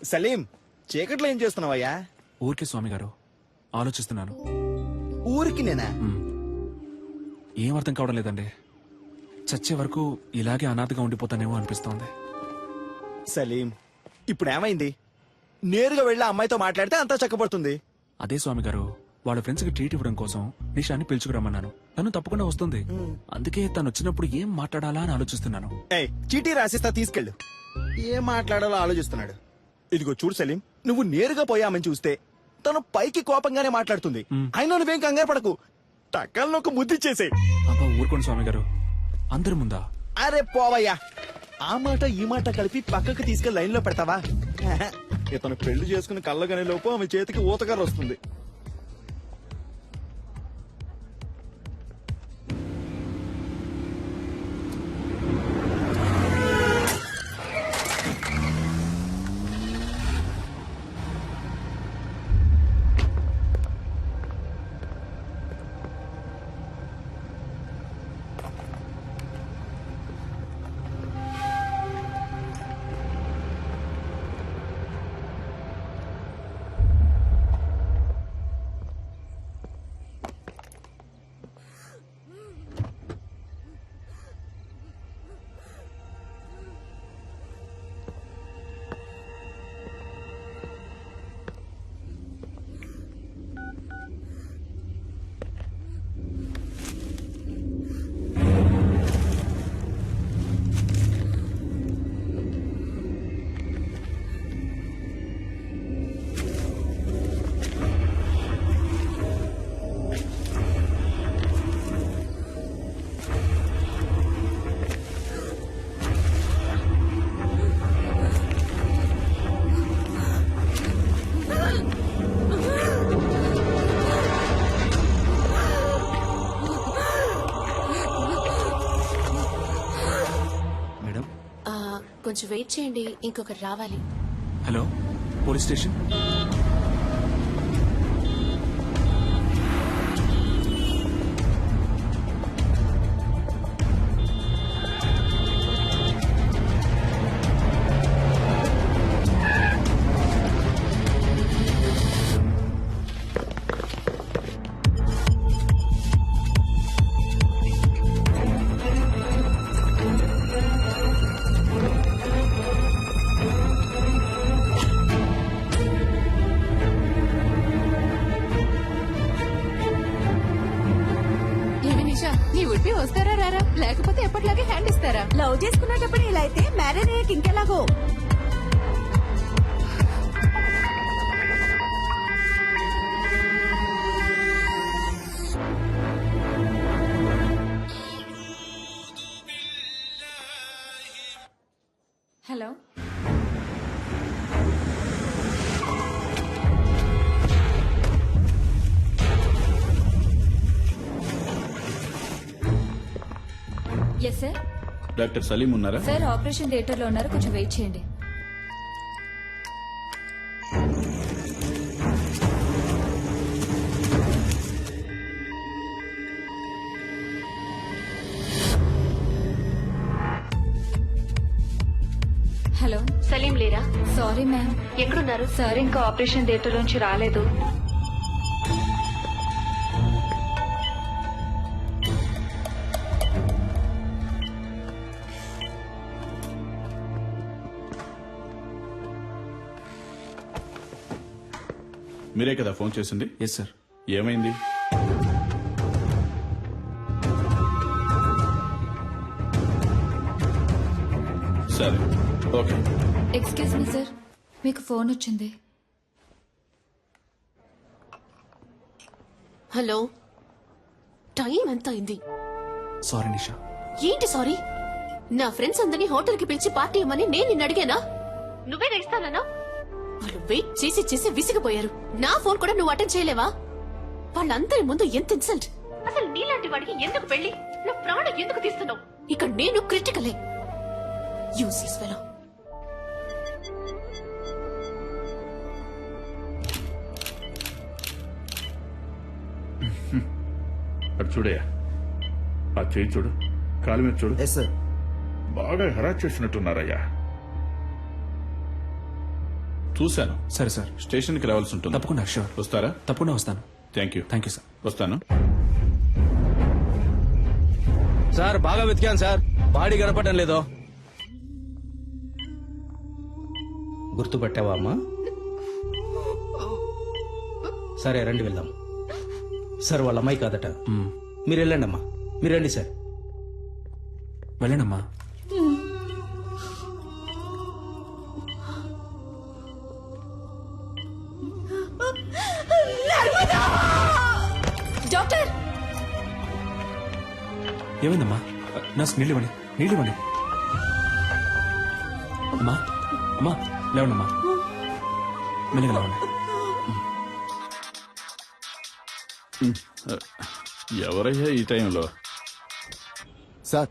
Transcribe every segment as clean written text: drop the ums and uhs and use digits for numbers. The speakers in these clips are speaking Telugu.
సలీం, చీకట్లో ఏం చేస్తున్నావయ్యా? ఊరికే స్వామి గారు ఆలోచిస్తున్నాను. ఊరికి నేనా? ఏం అర్థం కావడం లేదండి. చచ్చే వరకు ఇలాగే అనాథగా ఉండిపోతానేమో అనిపిస్తోంది. సలీం, ఇప్పుడు ఏమైంది? నేరుగా వెళ్ళి ఆ అమ్మాయితో మాట్లాడితే అంతా చక్కబడుతుంది. అదే స్వామి గారు, వాళ్ళ ఫ్రెండ్స్ కి ట్రీట్ ఇవ్వడం కోసం నిషాని పిలుచుకురమ్మన్నాను. తను తప్పకుండా వస్తుంది. అందుకే తను వచ్చినప్పుడు ఏం మాట్లాడాలా అని ఆలోచిస్తున్నాను. ఏయ్, చీటీ రాసిస్తా, తీసుకెళ్ళు. ఏం మాట్లాడాలో ఆలోచిస్తున్నాడు. ఇదిగో చూడు సలీం, నువ్వు నేరుగా పోయామని చూస్తే తను పైకి కోపంగానే మాట్లాడుతుంది. అయినా నువ్వేం కంగారు పడకు, టక్కలను ఒక ముద్దిచ్చేసే. అబ్బా ఊరుకోండి స్వామి గారు, అందరి ముందా? అరే పోవయ్యా, ఆ మాట ఈ మాట కలిపి పక్కకు తీసుకెళ్లి లైన్ లో పెడతావా? ఇతను పెళ్లి చేసుకుని కళ్ళగనే లోపు ఆమె చేతికి ఊతగారు వస్తుంది. కొంచెం వెయిట్ చేయండి, ఇంకొకరు రావాలి. Hello, police station. నీ ఉడిపి వస్తారా రారా, లేకపోతే ఎప్పటిలాగే హ్యాండ్ ఇస్తారా? లవ్ చేసుకునేటప్పుడు ఇలా అయితే మ్యారేజ్ అయ్యాక ఇంకెలాగో. Hello, yes sir. Doctor Salim ఉన్నారా? సార్ ఆపరేషన్ థియేటర్ లో ఉన్నారు, కొంచెం వెయిట్ చేయండి. హలో, సలీం లేరా? Sorry ma'am. ఎక్కడున్నారు? సార్ ఇంకా ఆపరేషన్ థియేటర్ నుంచి రాలేదు. మీరే కదా ఫోన్ చేసింది? Yes sir. ఏమైంది? సరే, ఓకే. ఎక్స్క్యూజ్ మీ సార్, మీకు ఫోన్ వచ్చింది. హలో, టైం ఎంత అయింది? సారీ నిషా. ఏంటి సారీ? నా ఫ్రెండ్స్ అందరినీ హోటల్ కి పిలిచి పార్టీ ఇవ్వమని నేను నిన్ను అడిగానా? నువ్వే ఇస్తానన్నా? వాళ్ళు వెయిట్ చేసి చేసి విసిగిపోయారు. నా ఫోన్ కూడా నువ్వు అటెండ్ చేయలేవా? వాళ్ళందరి ముందు ఎంత ఇన్సల్ట్! అసలు నీలాంటి వాడికి ఎందుకు పెళ్లి? నా ప్రాణం ఎందుకు తీస్తున్నావు? ఇక్కడ నేను క్రిటికలే. Useless fellow. అటు చూడయ్యా, ఆ చేయి చూడు, కాలు మీద చూడు. Yes sir. బాగా హెరాస్ చేసినట్టున్నారయ్యా. చూశాను. సరే సార్, స్టేషన్కి రావాల్సి ఉంటుంది. తప్పకుండా షూర్, వస్తారా? తప్పకుండా వస్తాను. Thank you. Thank you sir. వస్తాను. సార్ బాగా వెతికాను సార్, బాడీ కనపడడం లేదో. గుర్తుపట్టావా అమ్మా? సరే రండి వెళ్దాం. సార్ వాళ్ళ అమ్మాయి కాదట. మీరు వెళ్ళండి అమ్మా, మీరు రండి సార్. వెళ్ళండమ్మా. డాక్టర్, ఏమైందమ్మా? నర్స్ నీళ్ళు ఇవ్వండి, నీళ్ళు ఇవ్వండి. అమ్మా, అమ్మా లేవండమ్మా, మెల్లిగా లేవండి. ఎవరయ్యా ఈ టైంలో? సార్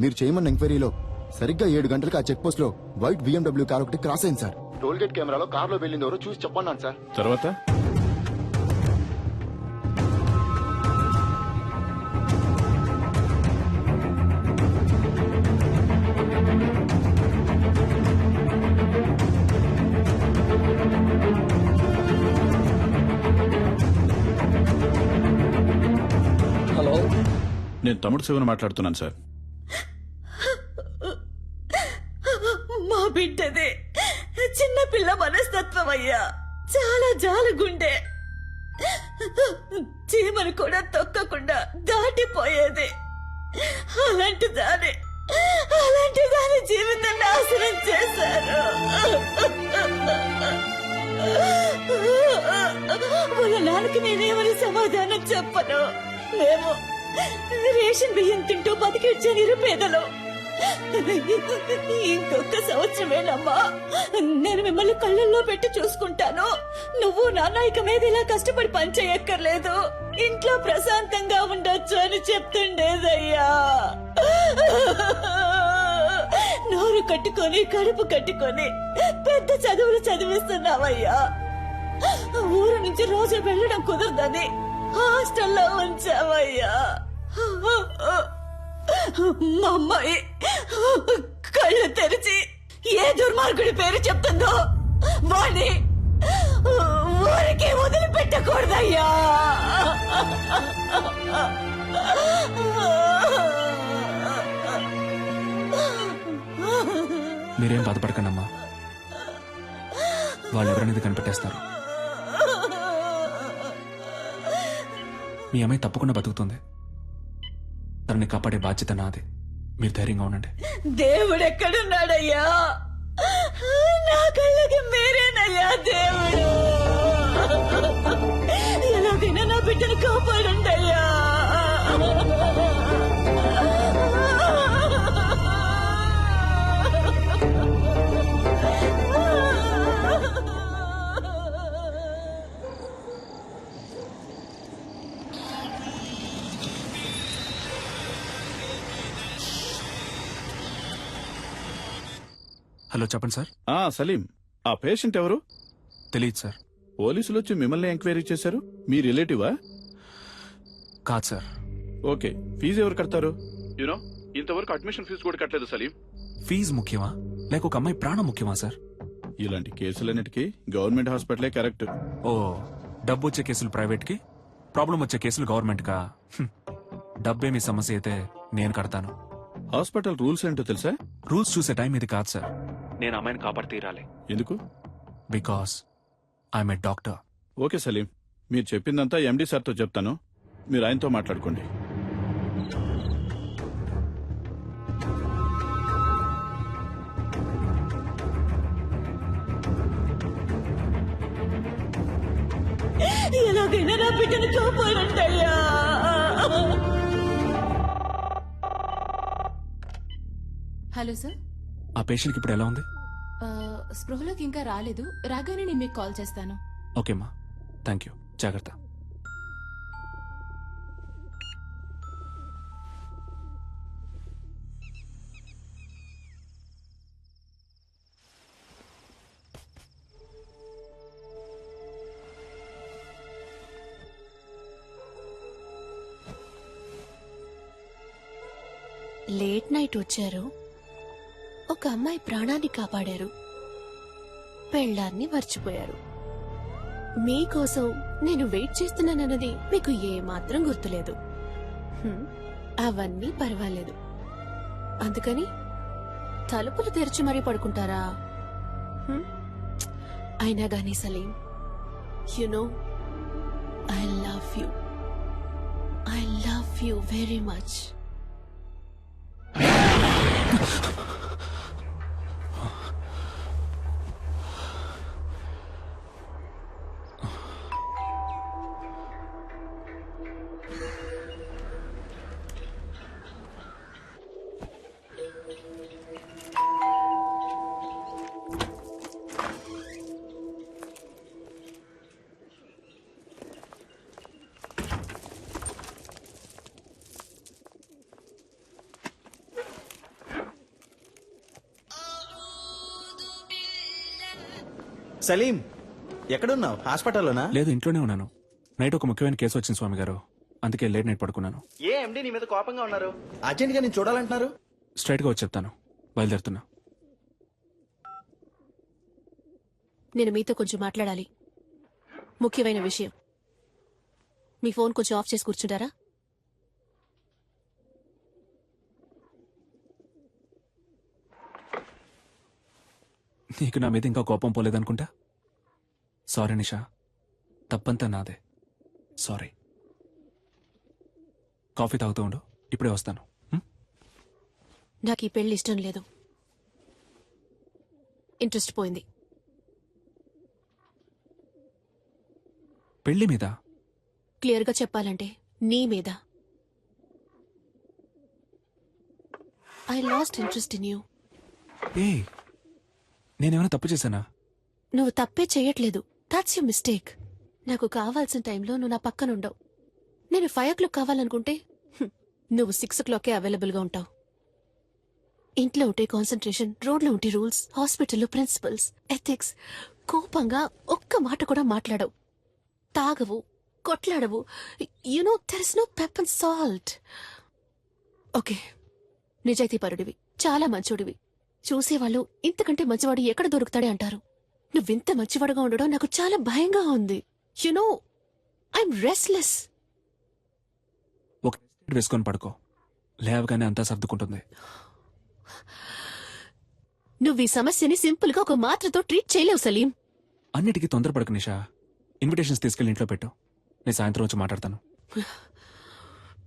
మీరు చేయమన్న ఎంక్వైరీలో సరిగ్గా 7 గంటలకు ఆ చెక్ పోస్ట్ లో వైట్ BMW కార్ ఒకటి క్రాస్ అయింది సార్. టోల్ గేట్ కెమెరాలో కార్ లో వెళ్ళింది ఎవరో చూసి చెప్పన్నాను సార్. తర్వాత హలో, నేను తమ్ముడు శివన్ మాట్లాడుతున్నాను సార్. మా బిడ్డదే చిన్న పిల్ల మనస్తత్వం అయ్యా, చాలా జాలగుండే. చీమను కూడా తొక్కకుండా దాటిపోయేది. అలాంటి దాని జీవితం నాశనం చేశారు. వాళ్ళ నాన్నకి నేనేమని సమాధానం చెప్పను. మేము రేషన్ బియ్యం తింటూ బతికిచ్చే నిరుపేదలు. ఇంకొక సంవత్సరమేనమ్మా, నేను మిమ్మల్ని కళ్ళల్లో పెట్టి చూసుకుంటాను. నువ్వు నాన్న ఇక మీద ఇలా కష్టపడి పనిచేయక్కర్లేదు, ఇంట్లో ప్రశాంతంగా ఉండొచ్చు అని చెప్తుండేదయ్యా. నోరు కట్టుకొని కడుపు కట్టుకొని పెద్ద చదువులు చదివిస్తున్నావయ్యా. ఊరు నుంచి రోజు వెళ్ళడం కుదరదని హాస్టల్లో ఉంచావయ్యా. మా అమ్మాయి కళ్ళు తెరిచి ఏ దుర్మార్గుడి పేరు చెప్తుందో వాణ్ణి ఊరికి వదిలిపెట్టకూడదయ్యా. మీరేం బాధపడకండమ్మా, వాళ్ళు ఎవరనేది కనిపెట్టేస్తారు. మీ అమ్మాయి తప్పకుండా బతుకుతుంది. తనని కాపాడే బాధ్యత నాది. మీరు ధైర్యంగా ఉండండి. దేవుడు ఎక్కడున్నాడయ్యా? నా కళ్ళకి మీరేనయ్యా దేవుడు. ఎలాగైనా నా బిడ్డను కాపాడండయ్యా. హలో, చెప్పండి సార్. సలీం, ఆ పేషెంట్ ఎవరు? తెలియదు సార్. పోలీసులు వచ్చి మిమ్మల్ని ఎంక్వైరీ చేశారు. మీ రిలేటివా? కాదు సార్. ఓకే, ఫీజు ఎవరు కడతారు? యూనో, ఇంతవరకు అడ్మిషన్ ఫీజు కూడా కట్టలేదు సలీం. ఫీజు ముఖ్యమా లేక ఒక అమ్మాయి ప్రాణం ముఖ్యమా సార్? ఇలాంటి కేసులన్నిటికీ గవర్నమెంట్ హాస్పిటలే కరెక్ట్. ఓ, డబ్బు వచ్చే కేసులు ప్రైవేట్ కి, ప్రాబ్లం వచ్చే కేసులు గవర్నమెంట్ కా? డబ్బేమి సమస్య అయితే నేను కడతాను. హాస్పిటల్ రూల్స్ ఏంటో తెలుసా? రూల్స్ చూసే టైం ఇది కాదు సార్. నేను అమ్మాయిని కాపాడి తీరాలి. ఎందుకు? Because I'm a doctor. Okay Salim, మీరు చెప్పిందంతా ఎండి సార్తో చెప్తాను. మీరు ఆయనతో మాట్లాడుకోండి. ఎలాగైనా నా బిడ్డను కాపాడండయ్యా. హలో సార్, ఆ పేషెంట్కి ఇప్పుడు ఎలా ఉంది? స్పృహలోకి ఇంకా రాలేదు. రాగానే నేను మీకు కాల్ చేస్తాను. ఓకేమ్మా, థ్యాంక్ యూ. జాగ్రత్త. లేట్ నైట్ వచ్చారు, ఒక అమ్మాయి ప్రాణాన్ని కాపాడారు. పెళ్ళాన్ని మర్చిపోయారు. మీకోసం నేను వెయిట్ చేస్తున్నానన్నది మీకు ఏమాత్రం గుర్తులేదు. అవన్నీ పర్వాలేదు. అందుకని తలుపులు తెరిచి మరీ పడుకుంటారా? అయినా గానీ Salim, you know I love you. I love you very much. Salim, ఎక్కడున్నావు? హాస్పిటల్లోనా? లేదు, ఇంట్లోనే ఉన్నాను. నైట్ ఒక ముఖ్యమైన కేసు వచ్చింది స్వామి గారు, అందుకే లేట్ నైట్ పడుకున్నాను. ఏ ఎండి నీ మీద కోపంగా ఉన్నారు? అర్జెంట్ గా నేను చూడాలంటున్నారు. స్ట్రైట్ గా వచ్చి చెప్తాను, బయలుదేరుతున్నా. నేను మీతో కొంచెం మాట్లాడాలి. ముఖ్యమైన విషయం. మీ ఫోన్ కొంచెం ఆఫ్ చేసి కూర్చుంటారా? నీకు నా మీద ఇంకా కోపం పోలేదనుకుంటా. సారీ నిషా, తప్పంతా నాదే. సారీ. కాఫీ తాగుతూ ఉండు, ఇప్పుడే వస్తాను. నాకు ఈ పెళ్లి ఇష్టం లేదు. ఇంట్రెస్ట్ పోయింది. పెళ్లి మీద? క్లియర్గా చెప్పాలంటే నీ మీద. I lost interest in you. ఏ, నేనేమైనా తప్పు చేశానా? నువ్వు తప్పే చెయ్యట్లేదు. That's you mistake. నాకు కావాల్సిన టైంలో నువ్వు నా పక్కనుండవు. నేను 5 o'clock కావాలనుకుంటే నువ్వు 6 o'clockకే అవైలబుల్గా ఉంటావు. ఇంట్లో ఉంటే కాన్సన్ట్రేషన్, రోడ్లో ఉంటే రూల్స్, హాస్పిటల్లో ప్రిన్సిపల్స్, ఎథిక్స్. కోపంగా ఒక్క మాట కూడా మాట్లాడవు. తాగవు, కొట్లాడవు. You know there is no pep and salt. Okay, నిజాయితీ పరుడివి, చాలా మంచోడివి. చూసేవాళ్ళు ఇంతకంటే మంచివాడు ఎక్కడ దొరుకుతాడే అంటారు. నువ్వింత మంచివాడుగా ఉండడం నాకు చాలా భయంగా ఉంది. You know I'm restless. ఒక వేసుకొని పడుకో, లేవగానే అంతా సర్దుకుంటుంది. నువ్వు ఈ సమస్యని సింపుల్ గా ఒక మాత్రతో ట్రీట్ చేయలేవు సలీం. అన్నిటికీ తొందరపడకు నిషా. ఇన్విటేషన్స్ తీసుకెళ్ళి ఇంట్లో పెట్టు, నేను సాయంత్రం వచ్చి మాట్లాడతాను.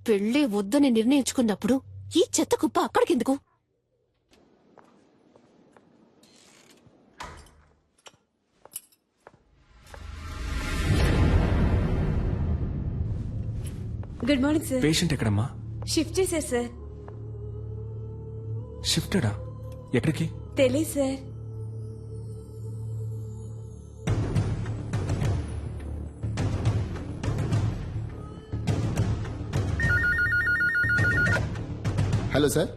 పెళ్ళే వద్దని నిర్ణయించుకున్నప్పుడు ఈ చెత్త కుప్ప అక్కడికెందుకు? Good morning sir. పేషెంట్ ఎక్కడమ్మా? షిఫ్ట్ చేశారు సార్. షిఫ్టెడా? ఎక్కడికి? తెలియదు సార్. హలో సార్,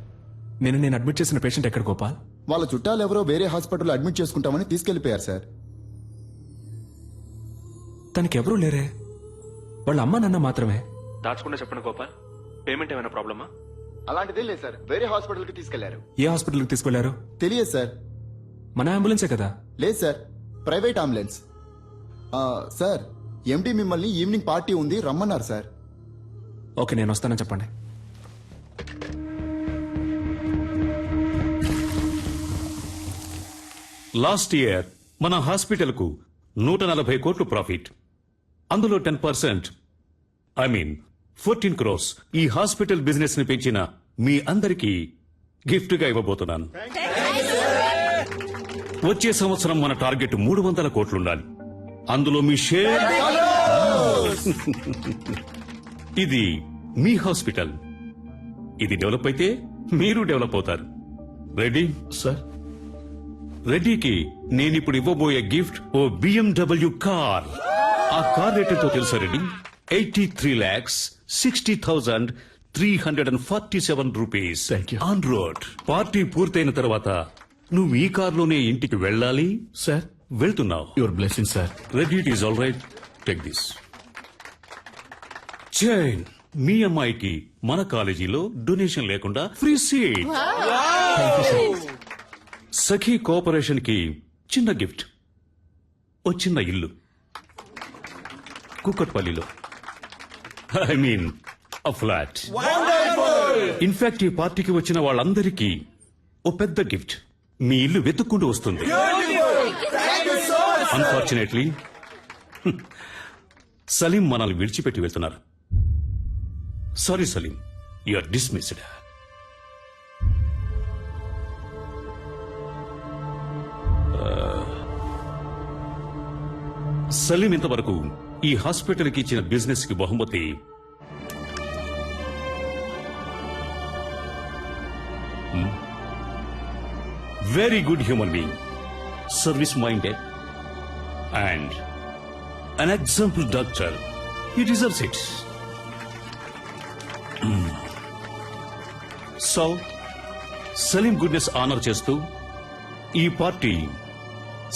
నేను అడ్మిట్ చేసిన పేషెంట్ ఎక్కడ గోపాల్? వాళ్ళ చుట్టాలు ఎవరో వేరే హాస్పిటల్లో అడ్మిట్ చేసుకుంటామని తీసుకెళ్లిపోయారు సార్. తనకి ఎవరూ లేరే, వాళ్ళ అమ్మ నాన్న మాత్రమే. దాచకుండా చెప్పండి గోపాల్, పేమెంట్ ఏమైనా ప్రాబ్లమా? అలాంటిదే లేదు సార్, వేరే హాస్పిటల్ కి తీసుకెళ్లారు. ఏ హాస్పిటల్కి తీసుకెళ్లారు? తెలియదు సార్. మన అంబులెన్సే కదా? లేదు సార్, ప్రైవేట్ అంబులెన్స్. సార్, ఎండి మిమ్మల్ని ఈవినింగ్ పార్టీ ఉంది రమ్మన్నారు సార్. ఓకే, నేను వస్తానని చెప్పండి. లాస్ట్ ఇయర్ మన హాస్పిటల్ కు 140 కోట్లు ప్రాఫిట్. అందులో 10%, ఐ మీన్ 14 crores ఈ హాస్పిటల్ బిజినెస్ ని పెంచిన మీ అందరికీ గిఫ్ట్ గా ఇవ్వబోతున్నాను. వచ్చే సంవత్సరం మన టార్గెట్ 300 కోట్లుండాలి. అందులో మీ షేర్. ఇది మీ హాస్పిటల్. ఇది డెవలప్ అయితే మీరు డెవలప్ అవుతారు. రెడీ సార్, రెడ్డికి నేనిప్పుడు ఇవ్వబోయే గిఫ్ట్ ఓ BMW కార్. ఆ కార్ రేట్ ఎంతో తెలుసా Reddy? 83,60,347 rupees. Thank you. On road. Party పూర్తయిన తర్వాత నువ్వు ఈ కార్లోనే ఇంటికి వెళ్ళాలి. సార్, వెళ్తున్నావు. Your blessing sir. Reddy, it is all right. Take this chain. మీ అమ్మాయికి మన కాలేజీలో డొనేషన్ లేకుండా ఫ్రీ సీట్. సఖీ కోఆపరేషన్ కి చిన్న గిఫ్ట్. ఓ చిన్న ఇల్లు కుక్కట్పల్లిలో. I mean a flat. In fact ఈ పార్టీకి వచ్చిన వాళ్ళందరికీ ఓ పెద్ద గిఫ్ట్ మీ ఇల్లు వెతుక్కుంటూ వస్తుంది. అన్ఫార్చునేట్లీ సలీం మనల్ని విడిచిపెట్టి వెళ్తున్నారు. Sorry Salim, you are dismissed. Salim ఇంతవరకు ఈ హాస్పిటల్కి ఇచ్చిన బిజినెస్ కి బహుమతి very good human being, service minded and an example doctor. He deserves it. So, Salim goodness honor చేస్తూ ఈ పార్టీ